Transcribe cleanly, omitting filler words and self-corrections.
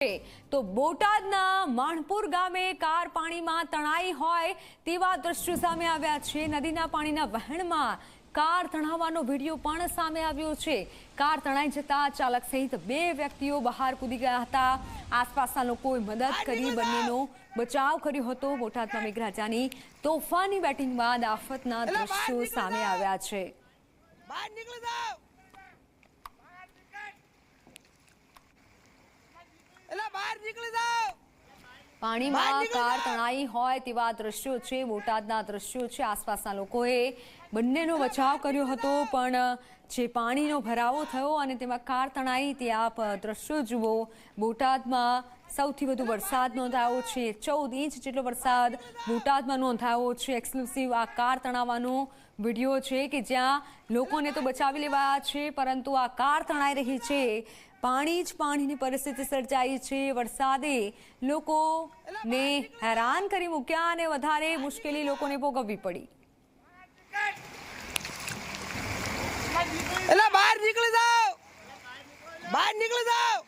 તો બોટાદના માણપુર ગામે કાર પાણીમાં તણાઈ હોય તેવા દ્રશ્યો સામે આવ્યા છે। નદીના પાણીના વહેણમાં કાર તણાવવાનો વિડીયો પણ સામે આવ્યો છે। કાર તણાઈ જતા ચાલક સહિત 2 વ્યક્તિઓ બહાર કૂદી ગયા હતા। આસપાસના લોકોએ મદદ કરી બંનેનો બચાવ કર્યો હતો। બોટાદમાં મેઘરાજાની તોફાની બેટિંગ બાદ આફતના દ્રશ્યો સામે આવ્યા છે। પાણીમાં કાર તણાઈ હોય તેવા દ્રશ્યો છે। બોટાદના દ્રશ્યો છે। આસપાસના લોકોએ બંનેનો બચાવ કર્યો હતો, પણ જે પાણીનો ભરાવો થયો અને તેમાં કાર તણાઈ તે આપ દ્રશ્યો જુઓ। બોટાદમાં સૌથી વધુ વરસાદ નોંધાયો છે। 14 ઇંચ જેટલો વરસાદ બોટાદમાં નોંધાયો છે। એક્સક્લુસિવ આ કાર તણાવવાનો વિડીયો છે કે જ્યાં લોકોને તો બચાવી લેવાયા છે, પરંતુ આ કાર તણાઈ રહી છે। પાણી જ પાણીની પરિસ્થિતિ સર્જાઈ છે। વરસાદે લોકોને હેરાન કરી મૂક્યા અને વધારે મુશ્કેલી લોકોને ભોગવવી પડી। બહાર નીકળી જાઓ, બહાર નીકળી જાઓ।